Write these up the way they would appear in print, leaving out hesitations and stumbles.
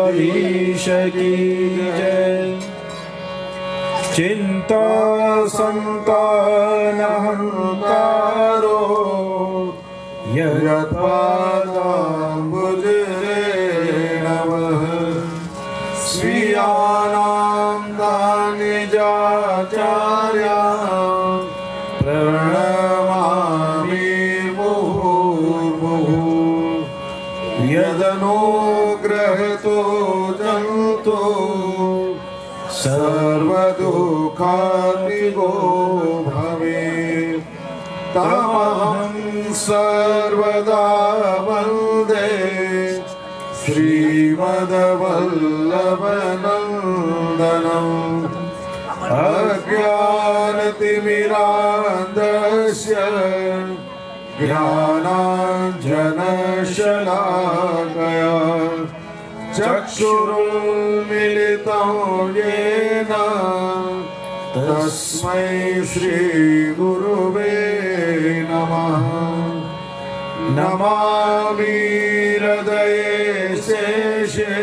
द्वारकाधीश की जय। चिंता संतान हंकारो यत्पादाम्बुज नमः। स्वीयानां दानिजाचार्या प्रणमामि मुहुर्मुहुः। यदनुग्रहतो जन्तु सर्वदुःखातिगो भवेत्। तमहं सर्वदा वन्दे श्रीमद्वल्लभनन्दनम्। अज्ञानतिमिरान्धस्य ज्ञानाञ्जनशलाकया चक्षुरुन्मिलितं येन तस्मै श्रीगुरुवे नमः। नमामि हृदये शेषे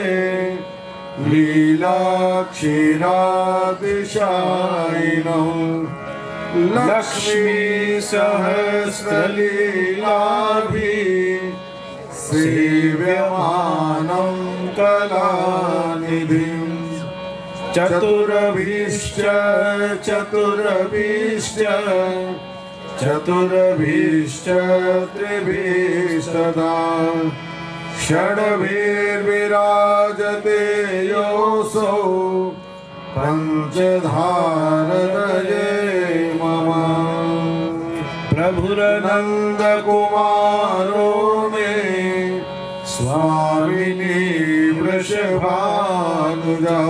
लीलाक्षीरातिशायिनौ। लक्ष्मी सहस्रलीलाभिः सेव्यमानं कलानिधिं। चतुरभीश्च त्रिभिस्तदा षड्भिर्विराजते योऽसौ पञ्चधारतये मम। प्रभुरनन्दकुमारो मे स्वामिनी वृषभानुजा।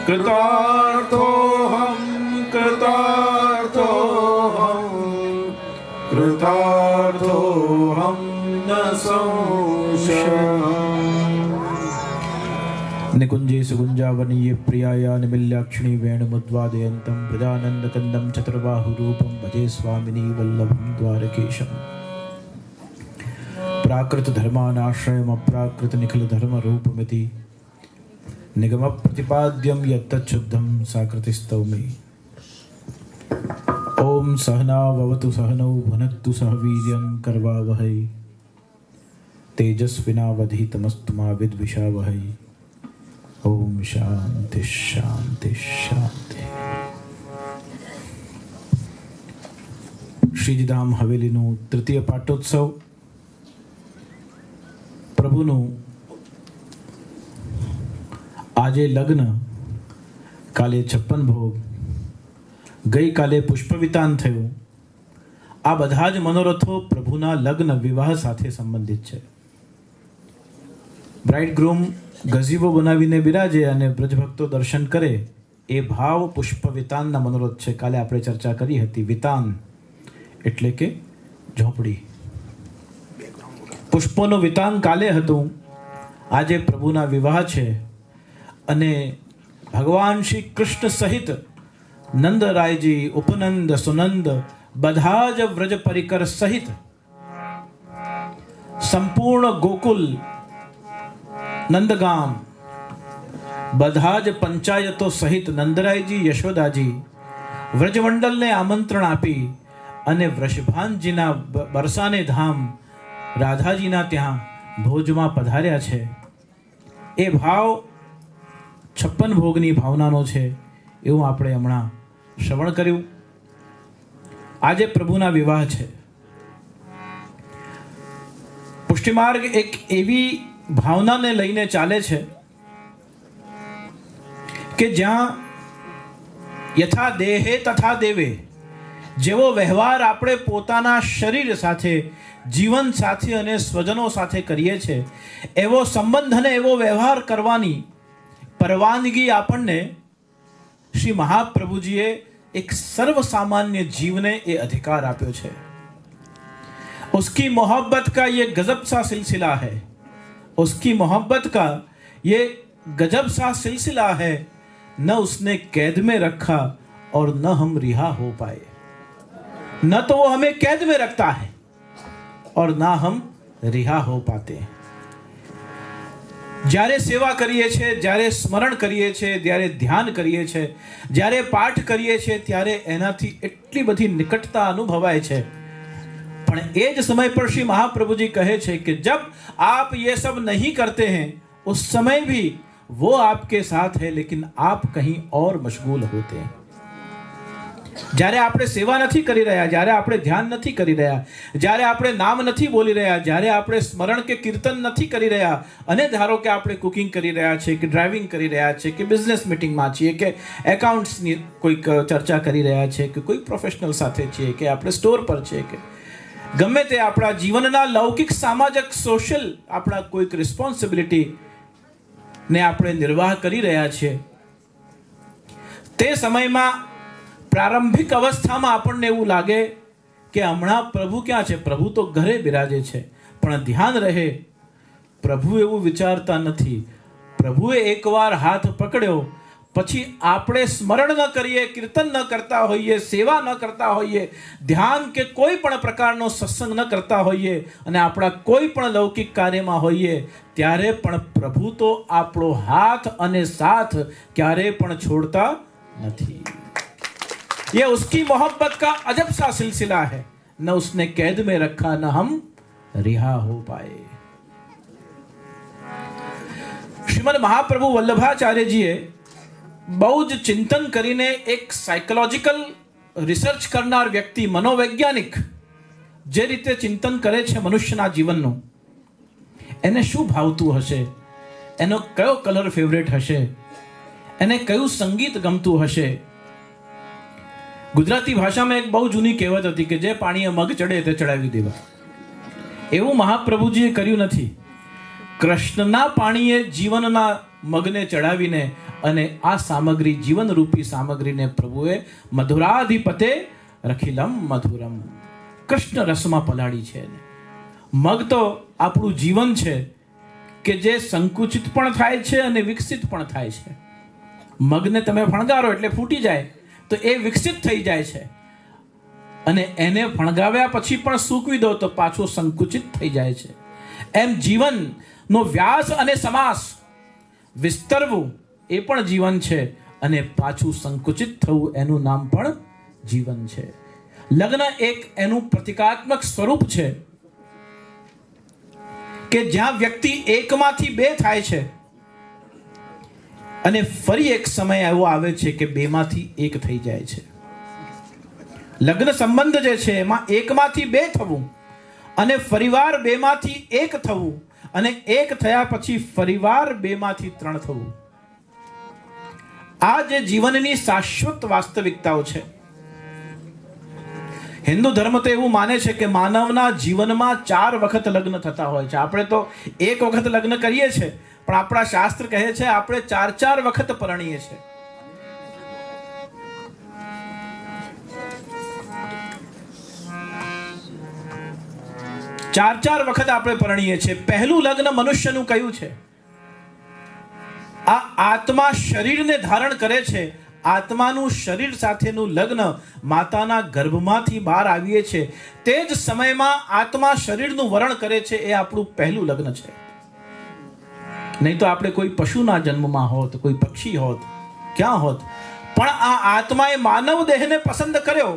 कृतार्थोऽहं न संशयः। निकुंजे सुगुंजावनीये प्रियाया निमिल्याक्षिणी वेणुमुद्वादयन्तं प्रजानन्दकन्दं चतुर्बाहुरूपं भजे स्वामिनी वल्लभं द्वारकेशम्। प्राकृत धर्मानाश्रयम् अप्राकृत निखिल धर्म रूपमिति निगम प्रतिपाद्यं यत्तच्छुद्धं साकृतिस्तौमि। ओम सहना भवतु सहनौ भुनक्तु सह वीर्यं करवावहै। तेजस्विनावधीतमस्तु मा विद्विषावहै। ओम शांति शांति शांति। શ્રીજીધામ હવેલીનું તૃતીય પાટોત્સવ પ્રભુનું આજે લગ્ન, કાલે 56 ભોગ, ગઈકાલે પુષ્પવિતાન થયું. આ બધા જ મનોરથો પ્રભુના લગ્ન વિવાહ સાથે સંબંધિત છે. બ્રાઇડ ગ્રૂમ ગઝીબો બનાવીને બિરાજે અને બ્રજભક્તો દર્શન કરે એ ભાવ પુષ્પવિતાનના મનોરથ છે. કાલે આપણે ચર્ચા કરી હતી. વિતાન એટલે કે ઝોપડી. પુષ્પોનું વિતાન કાલે હતું, આજે પ્રભુના વિવાહ છે. અને ભગવાન શ્રી કૃષ્ણ સહિત નંદરાયજી, ઉપનંદ, સુનંદ બધા જ વ્રજ પરિકર સહિત સંપૂર્ણ ગોકુલ, નંદગામ બધા જ પંચાયતો સહિત નંદરાયજી, યશોદાજી વ્રજમંડલને આમંત્રણ આપી અને વૃષભાનજીના બરસાને ધામ રાધાજીના ત્યાં ભોજમાં પધાર્યા છે. એ ભાવ 56 ભોગની ભાવનાનો છે, એવું આપણે હમણાં શ્રવણ કર્યું. આજે પ્રભુના વિવાહ છે. પુષ્ટિમાર્ગ એક એવી ભાવનાને લઈને ચાલે છે કે જ્યાં યથા દેહે તથા દેવે, જેવો વ્યવહાર આપણે પોતાના શરીર સાથે, જીવન સાથી અને સ્વજનો સાથે કરીએ છીએ, એવો સંબંધ અને એવો વ્યવહાર કરવાની પરવાનગી આપણને શ્રી મહાપ્રભુજીએ एक सर्व सामान्य जीव ने ये अधिकार आप्यो छे. उसकी मोहब्बत का ये गजब सा सिलसिला है. उसकी मोहब्बत का ये गजब सा सिलसिला है. न उसने कैद में रखा और न हम रिहा हो पाए. न तो वो हमें कैद में रखता है और ना हम रिहा हो पाते हैं. જ્યારે સેવા કરીએ છીએ, જ્યારે સ્મરણ કરીએ છીએ, જ્યારે ધ્યાન કરીએ છીએ, જ્યારે પાઠ કરીએ છીએ, ત્યારે એનાથી એટલી બધી નિકટતા અનુભવાય છે. પણ એ જ સમય પર શ્રી મહાप्रभु जी કહે છે કે जब आप ये सब नहीं करते हैं उस समय भी वो आपके साथ है लेकिन आप कहीं और मशगूल होते हैं. જ્યારે આપણે સેવા નથી કરી રહ્યા, જ્યારે આપણે ધ્યાન નથી કરી રહ્યા, જ્યારે આપણે નામ નથી બોલી રહ્યા, જ્યારે આપણે સ્મરણ કે કીર્તન નથી કરી રહ્યા, અને ધારો કે આપણે કુકિંગ કરી રહ્યા છે, કે ડ્રાઇવિંગ કરી રહ્યા છે, કે બિઝનેસ મિટિંગમાં છીએ, કે એકાઉન્ટ્સની કોઈક ચર્ચા કરી રહ્યા છે, કે કોઈ પ્રોફેશનલ સાથે છીએ, કે આપણે સ્ટોર પર છે, કે ગમે તે આપણા જીવનના લૌકિક સામાજિક સોશિયલ આપણા કોઈક રિસ્પોન્સિબિલિટી ને આપણે નિર્વાહ કરી રહ્યા છીએ, તે સમયમાં પ્રારંભિક અવસ્થામાં આપણને એવું લાગે કે હમણાં પ્રભુ ક્યાં છે, પ્રભુ તો ઘરે બિરાજે છે. પણ ધ્યાન રહે, પ્રભુ એવું વિચારતા નથી. પ્રભુએ એકવાર હાથ પકડ્યો પછી આપણે સ્મરણ ન કરીએ, કીર્તન ન કરતા હોઈએ, સેવા ન કરતા હોઈએ, ધ્યાન કે કોઈ પણ પ્રકારનો સત્સંગ ન કરતા હોઈએ, અને આપણા કોઈ પણ લૌકિક કાર્યમાં હોઈએ, ત્યારે પણ પ્રભુ તો આપણો હાથ અને સાથ ક્યારે પણ છોડતા નથી. ये उसकी मोहब्बत का अजब सा सिलसिला है, न उसने कैद में रखा न हम रिहा हो पाए. श्रीमद महाप्रभु वल्लभाचार्यजीए બહુ જ ચિંતન કરીને એક સાયકોલોજીકલ રિસર્ચ કરનાર વ્યક્તિ, મનોવૈજ્ઞાનિક જે રીતે ચિંતન કરે છે મનુષ્યના જીવનનું, એને શું ભાવતું હશે, એનો કયો કલર ફેવરેટ હશે, એને કયું સંગીત ગમતું હશે. ગુજરાતી ભાષામાં એક બહુ જૂની કહેવત હતી કે જે પાણીએ મગ ચડે તે ચડાવી દેવા. એવું મહાપ્રભુજીએ કર્યું નથી. કૃષ્ણના પાણીએ જીવનના મગને ચડાવીને અને આ સામગ્રી, જીવનરૂપી સામગ્રીને પ્રભુએ મધુરાધિપતે રખિલમ મધુરમ, કૃષ્ણ રસમાં પલાળી છે. મગ તો આપણું જીવન છે કે જે સંકુચિત પણ થાય છે અને વિકસિત પણ થાય છે. મગને તમે ફણગારો એટલે ફૂટી જાય, તો એ વિકસિત થઈ જાય છે, અને એને ફણગાવ્યા પછી પણ સૂકવી દો તો પાછું સંકુચિત થઈ જાય છે. એમ જીવનનો વ્યાસ અને સમાસ વિસ્તરવું એ પણ જીવન છે, અને પાછું સંકુચિત થવું એનું નામ પણ જીવન છે. લગ્ન એક એનું પ્રતિકાત્મક સ્વરૂપ છે કે જ્યાં વ્યક્તિ એકમાંથી બે થાય છે, અને ફરી એક સમય એવો આવે છે કે બેમાંથી એક થઈ જાય છે. લગ્ન સંબંધ જે છે એમાં એકમાંથી બે થવું, અને ફરીવાર બેમાંથી એક થવું, અને એક થયા પછી ફરીવાર બેમાંથી ત્રણ થવું, આ જે જીવનની શાશ્વત વાસ્તવિકતાઓ છે. હિન્દુ ધર્મ તો એવું માને છે કે માનવના જીવનમાં 4 વખત લગ્ન થતા હોય છે. આપણે તો એક વખત લગ્ન કરીએ છીએ, પણ આપણા શાસ્ત્ર કહે છે આપણે 4 વખત પરણીએ છીએ. ચાર વખત આપણે પરણીએ છીએ. પહેલું લગ્ન મનુષ્યનું કયું છે? આ આત્મા શરીરને ધારણ કરે છે. આત્માનું શરીર સાથેનું લગ્ન માતાના ગર્ભમાંથી બહાર આવીએ છે તે જ સમયમાં આત્મા શરીરનું વરણ કરે છે. એ આપણું પહેલું લગ્ન છે. નહીં તો આપણે કોઈ પશુના જન્મમાં હોત, કોઈ પક્ષી હોત, ક્યાં હોત. પણ આ આત્માએ માનવ દેહને પસંદ કર્યો,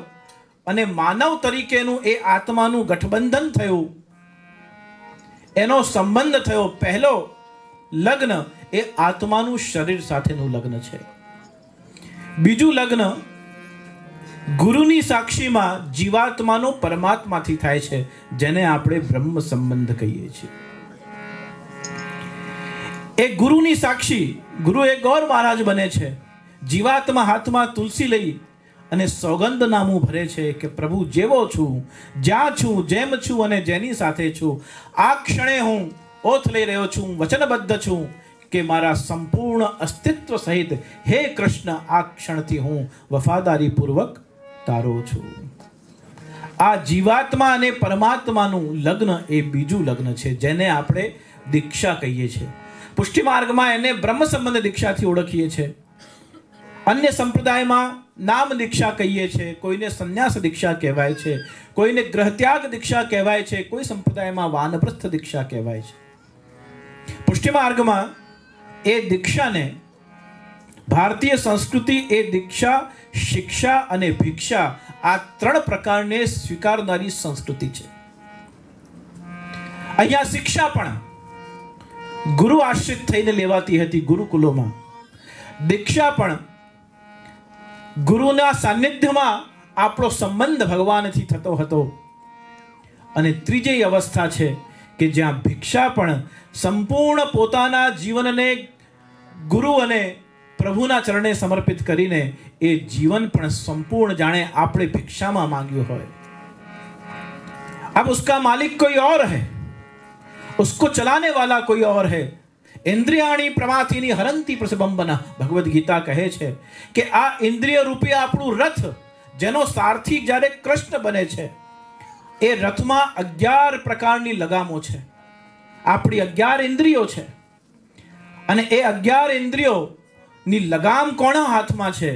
અને માનવ તરીકેનું એ આત્માનું ગઠબંધન થયું, એનો સંબંધ થયો. પહેલો લગ્ન એ આત્માનું શરીર સાથેનું લગ્ન છે. બીજું લગ્ન ગુરુની સાક્ષીમાં જીવાત્માનો પરમાત્માથી થાય છે, જેને આપણે બ્રહ્મ સંબંધ કહીએ છીએ. એ ગુરુની સાક્ષી, ગુરુ એ ગૌર મહારાજ બને છે. જીવાત્મા હાથમાં તુલસી લઈ અને સોગંદનામું ભરે છે કે પ્રભુ જેવો છું, જ્યાં છું, જેમ છું અને જેની સાથે છું, આ ક્ષણે હું ઓથ લઈ રહ્યો છું, વચનબદ્ધ છું કે મારા સંપૂર્ણ અસ્તિત્વ સહિત હે કૃષ્ણ, આ ક્ષણથી હું વફાદારીપૂર્વક તારો છું. આ જીવાત્મા અને પરમાત્માનું લગ્ન એ બીજું લગ્ન છે, જેને આપણે દીક્ષા કહીએ છીએ. પુષ્ટિ માર્ગમાં એને બ્રહ્મ સંબંધ દીક્ષાથી ઓળખીએ છીએ. અન્ય સંપ્રદાયમાં નામ દીક્ષા કહીએ છીએ, કોઈને સંન્યાસ દીક્ષા કહેવાય છે, કોઈને ગ્રહત્યાગ દીક્ષા કહેવાય છે, કોઈ સંપ્રદાયમાં વાનપ્રસ્થ દીક્ષા કહેવાય છે. પુષ્ટિ માર્ગમાં એ દીક્ષાને ભારતીય સંસ્કૃતિ એ દીક્ષા, શિક્ષા અને ભિક્ષા આ 3 પ્રકારને સ્વીકારનારી સંસ્કૃતિ છે. અહીંયા શિક્ષા પણ ગુરુ આશ્રિત થઈને લેવાતી હતી ગુરુકુલોમાં. દીક્ષા પણ ગુરુના સાનિધ્યમાં આપણો સંબંધ ભગવાનથી થતો હતો. અને ત્રીજી અવસ્થા છે કે જ્યાં ભિક્ષા પણ સંપૂર્ણ પોતાના જીવનને ગુરુ અને પ્રભુના ચરણે સમર્પિત કરીને એ જીવન પણ સંપૂર્ણ જાણે આપણે ભિક્ષામાં માંગ્યું હોય. अब उसका मालिक कोई और है, उसको चलाने वाला कोई और है. इंद्रियाणी प्रमाथिनी हरंती प्रसबंबना. ભગવદ્ ગીતા કહે છે કે આ ઇન્દ્રિય રૂપી આપણું રથ, જેનો સારથી જ્યારે કૃષ્ણ બને છે, એ રથમાં 11 પ્રકારની લગામો છે. આપણી 11 ઇન્દ્રિયો છે અને એ 11 ઇન્દ્રિયોની લગામ કોના હાથમાં છે?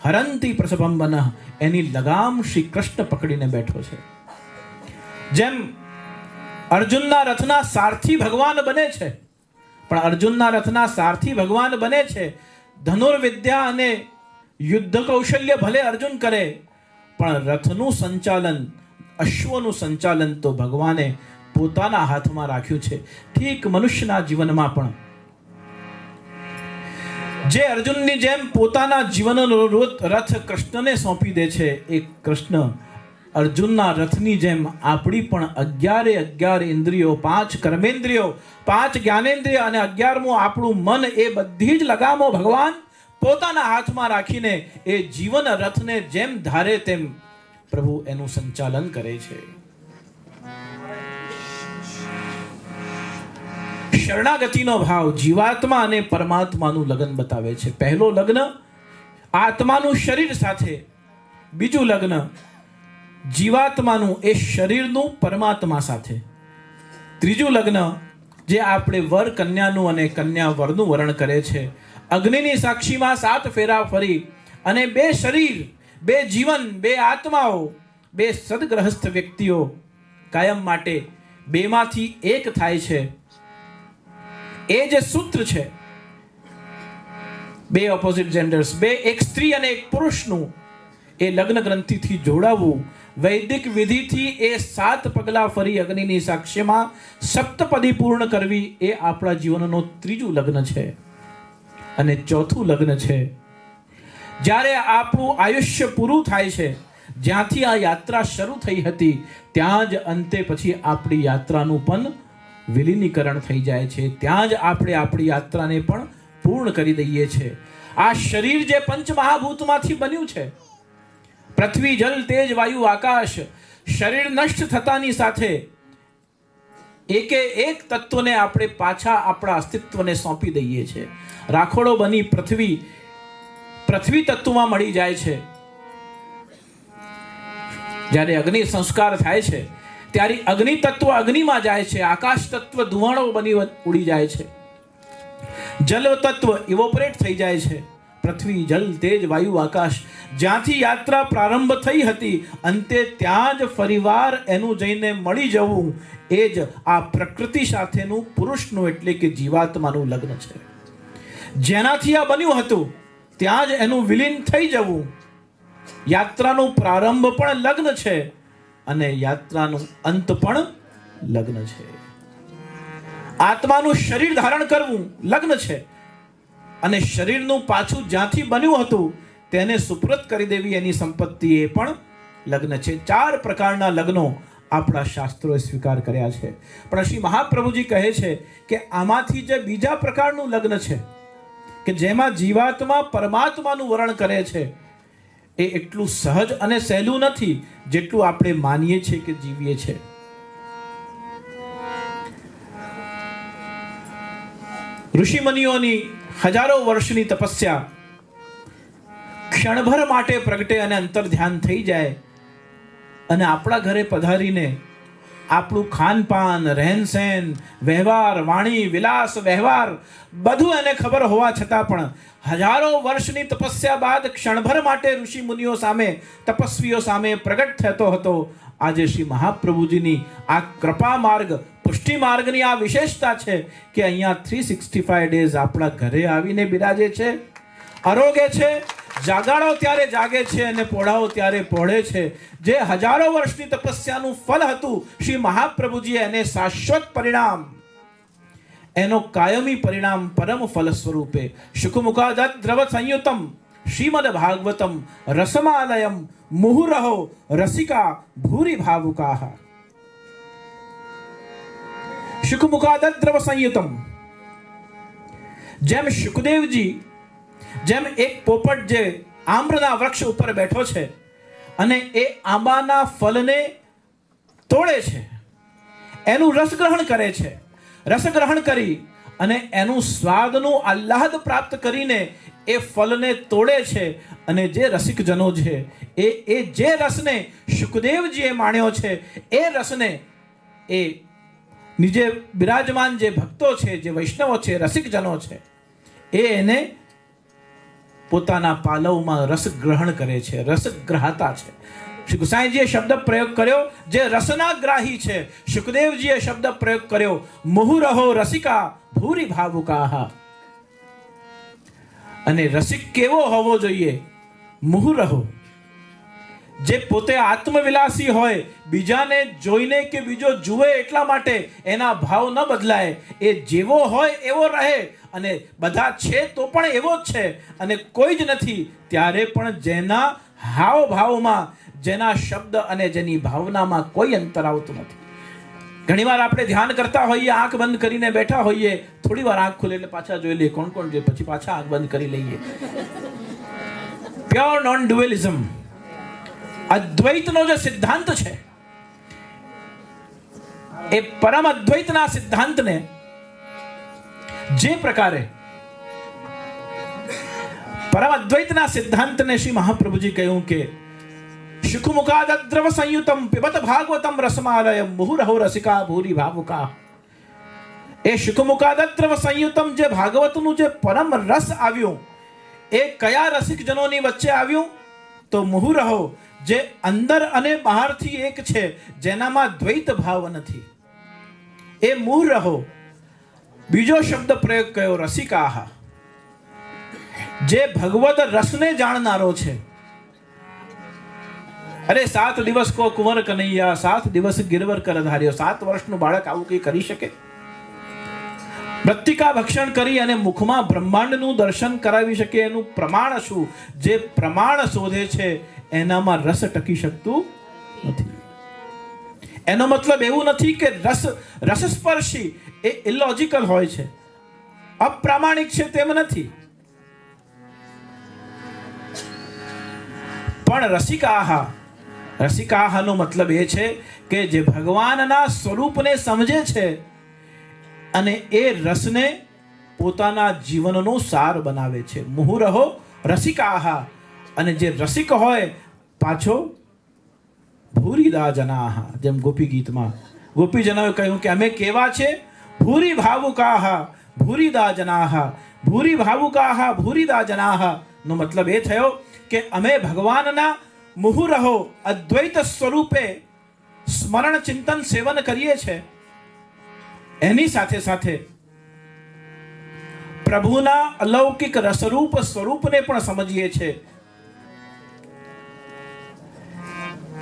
હરંતી પ્રસબંબન. એની લગામ શ્રી કૃષ્ણ પકડીને બેઠો છે. જેમ અર્જુનના રથના સારથી ભગવાન બને છે, પણ અર્જુનના રથના સારથી ભગવાન બને છે. ધનુર્વિદ્યા અને યુદ્ધ કૌશલ્ય ભલે અર્જુન કરે, પણ રથનું સંચાલન, અશ્વનું સંચાલન તો ભગવાને પોતાના હાથમાં રાખ્યું છે. ઠીક મનુષ્યના જીવનમાં પણ જે અર્જુનની જેમ પોતાના જીવનનો રથ કૃષ્ણને સોંપી દે છે, એ કૃષ્ણ અર્જુનના રથની જેમ આપણી પણ 11 ઇન્દ્રિયો, 5 કર્મેન્દ્રિયો, 5 જ્ઞાનેન્દ્રિય અને 11મું આપણું મન, એ બધી જ લગામો ભગવાન પોતાના હાથમાં રાખીને એ જીવન રથને જેમ ધારે તેમ પ્રભુ એનું સંચાલન કરે છે. શરણાગતિનો ભાવ જીવાત્મા અને પરમાત્માનું લગ્ન બતાવે છે. પહેલો લગ્ન આત્માનું શરીર સાથે, બીજું લગ્ન જીવાત્માનું એ શરીરનું પરમાત્મા સાથે, ત્રીજું લગ્ન જે આપણે વર કન્યાનું અને કન્યા વરનું વર્ણન કરે છે. અગ્નિની સાક્ષીમાં 7 ફેરા ફરી અને 2 શરીર, 2 જીવન, 2 આત્માઓ, 2 સદગ્રહસ્થ વ્યક્તિઓ કાયમ માટે 2માંથી 1 થાય છે. એ જે સૂત્ર છે, 2 ઓપોઝિટ જેન્ડર્સ, 2 એક સ્ત્રી અને એક પુરુષનું એ લગ્ન ગ્રંથિથી જોડાવવું, વૈદિક વિધિથી એ 7 પગલા ફરી અગ્નિની સાક્ષ્યમાં સપ્તપદી પૂર્ણ કરવી, એ આપણા જીવનનો ત્રીજું લગ્ન છે. અને ચોથું લગ્ન છે જ્યારે આપણું આયુષ્ય પૂરું થાય છે, જ્યાંથી આ યાત્રા શરૂ થઈ હતી ત્યાં જ અંતે પછી આપણી યાત્રાનું પણ વિલીનીકરણ થઈ જાય છે. ત્યાં જ આપણે આપણી યાત્રાને પણ પૂર્ણ કરી દઈએ છીએ. આ શરીર જે પંચમહાભૂતમાંથી બન્યું છે, પૃથ્વી, જલ, તેજ, વાયુ, આકાશ, શરીર નષ્ટ થતાની સાથે એકે એક તત્વને આપણે પાછા આપણા અસ્તિત્વને સોંપી દઈએ છીએ. રાખોડો બની પૃથ્વી તત્વમાં મળી જાય છે. જ્યારે અગ્નિ સંસ્કાર થાય છે ત્યારે અગ્નિ તત્વ અગ્નિમાં જાય છે, આકાશ તત્વ ધુવાણો બની ઉડી જાય છે, જલ તત્વ ઇવોપરેટ થઈ જાય છે. પૃથ્વી, જલ, તેજ, વાયુ, આકાશ, જ્યાંથી યાત્રા પ્રારંભ થઈ હતી અંતે ત્યાં જ ફરીવાર એનું જઈને મળી જવું, એ જ આ પ્રકૃતિ સાથેનું પુરુષનું એટલે કે જીવાત્માનું લગ્ન છે. જેનાથી આ બન્યું હતું ત્યાં જ એનું વિલીન થઈ જવું. યાત્રાનો પ્રારંભ પણ લગ્ન છે અને યાત્રાનું અંત પણ લગ્ન છે. આત્માનું શરીર ધારણ કરવું લગ્ન છે અને શરીરનું પાછું જ્યાંથી બન્યું હતું તેને સુપ્રત કરી દેવી, એની સંપત્તિ, એ પણ લગ્ન છે. 4 પ્રકારના લગ્નો આપણા શાસ્ત્રોએ સ્વીકાર કર્યા છે. પણ શ્રી મહાપ્રભુજી કહે છે કે આમાંથી જે બીજા પ્રકારનું લગ્ન છે કે જેમાં જીવાત્મા પરમાત્માનું વર્ણન કરે છે, એ એટલું સહજ અને સહેલું નથી જેટલું આપણે માનીએ છીએ કે જીવીએ છીએ. ઋષિમુનિઓની હજારો વર્ષની તપસ્યા ક્ષણભર માટે પ્રગટે અને અંતર ધ્યાન થઈ જાય અને આપણા ઘરે પધારીને આપણું ખાનપાન, રહેનસહેન, વ્યવહાર, વાણી, વિલાસ, વ્યવહાર બધું એને ખબર હોવા છતાં પણ હજારો વર્ષની તપસ્યા બાદ ક્ષણભર માટે ઋષિ મુનિઓ સામે, તપસ્વીઓ સામે પ્રગટ થતો હતો. આજે શ્રી મહાપ્રભુજીની આ કૃપા માર્ગ, પુષ્ટિ માર્ગની આ વિશેષતા છે કે અહીંયા 365 ડેઝ આપણા ઘરે આવીને બિરાજે છે, આરોગે છે, જાગાડો ત્યારે જાગે છે અને પોઢાઓ ત્યારે પોઢે છે. જે હજારો વર્ષની તપસ્યાનું ફળ હતું, શ્રી મહાપ્રભુજીએ એને શાશ્વત પરિણામ, એનો કાયમી પરિણામ પરમ ફલ સ્વરૂપે શુકમુખાદત દ્રવ સંયુતમ શ્રીમદ ભાગવતમ રસમાલયમ મુહુરહો રસિકા ભૂરી ભાવુકાહ. શુકમુખાદત દ્રવ સંયુતમ, જેમ શુકદેવજી, જેમ એક પોપટ જે આમ્રના વૃક્ષ ઉપર બેઠો છે અને એ આંબાના ફલને તોડે છે, એનું રસ ગ્રહણ કરે છે, રસ ગ્રહણ કરી અને એનું સ્વાદનું આહ્લાદ પ્રાપ્ત કરીને એ ફલને તોડે છે. અને જે રસિકજનો છે એ જે રસને શુકદેવજીએ માણ્યો છે, એ રસને એ નીચે બિરાજમાન જે ભક્તો છે, જે વૈષ્ણવો છે, રસિકજનો છે, એ એને પોતાના પાલવમાં રસ ગ્રહણ કરે છે, રસ ગ્રાહતા છે. શ્રી ગુસાઈજીએ શબ્દ પ્રયોગ કર્યો જે રસના ગ્રાહી છે. શુકદેવજીએ શબ્દ પ્રયોગ કર્યો મુહુરહો રસિકા ભૂરી ભાવુકાહ. અને રસિક કેવો હોવો જોઈએ? મુહુરહો, જે પોતે આત્મવિલાસી હોય, બીજાને જોઈને કે બીજો જુએ એટલા માટે એના ભાવ ન બદલાય, એ જેવો હોય એવો રહે અને બધા છે તો પણ એવો જ છે અને કોઈ જ નથી ત્યારે પણ જેના હાવભાવમાં, જેના શબ્દ અને જેની ભાવનામાં કોઈ અંતર આવતું નથી. ઘણીવાર આપણે ધ્યાન કરતા હોઈએ, આંખ બંધ કરીને બેઠા હોઈએ, થોડી વાર આંખ ખુલે એટલે પાછા જોઈ લઈએ કોણ કોણ છે, પછી પાછા આંખ બંધ કરી લઈએ. પ્યોર નોન ડ્યુઅલિઝમ, અદ્વૈતનો જે સિદ્ધાંત છે, એ પરમ અદ્વૈતના સિદ્ધાંતને જે પ્રકારે પરમ અદ્વૈતના સિદ્ધાંતને શ્રી મહાપ્રભુજી કહ્યું કે શુકમુખાદત દ્રવ સંયુતમ પિબત ભાગવતમ રસમાલયમ મુહુરહો રસિકા ભૂરી ભાવુકા. એ શુકમુખાદત દ્રવ સંયુતમ, જે ભાગવતનું જે પરમ રસ આવ્યું, એ કયા રસિકજનોની વચ્ચે આવ્યું? તો મુહુરહો, જે અંદર અને બહારથી એક છે, જેનામાં દ્વૈત ભાવ નથી, એ મુહુરહો. બીજો શબ્દ પ્રયોગ કર્યો રસિકાહ, જે ભગવદ રસને જાણનારો છે. અરે 7 દિવસ કો કુંવર કનૈયા, 7 દિવસ ગિરવર કર ધાર્યો. 7 વર્ષનું બાળક આવું કઈ કરી શકે? મૃત્તિકા ભક્ષણ કરી અને મુખમાં બ્રહ્માંડનું દર્શન કરાવી શકે એનું પ્રમાણ શું? જે પ્રમાણ શોધે છે એનામાં રસ ટકી શકતું નથી. એનો મતલબ એવું નથી કે રસસ્પર્શી એ ઇલોજિકલ હોય છે, અપ્રામાણિક છે, તેમ નથી. પણ રસિકાહનો મતલબ એ છે કે જે ભગવાનના સ્વરૂપને સમજે છે અને એ રસને પોતાના જીવનનો સાર બનાવે છે. મુહુરહો રસિકાહ. અને જે રસિક હોય પાછો ભૂરીદા જનાહ, જેમ ગોપી ગીતમાં ગોપીજનોએ કહ્યું કે અમે કેવા છે? ભૂરી ભાવુકાહ ભૂરીદા જનાહ. ભૂરી ભાવુકાહ ભૂરીદા જનાહ નો મતલબ એ થયો કે અમે ભગવાનના મુહુરહો અદ્વૈત સ્વરૂપે સ્મરણ ચિંતન સેવન કરીએ છીએ, એની સાથે સાથે પ્રભુના અલૌકિક રસરૂપ સ્વરૂપને પણ સમજીએ છીએ.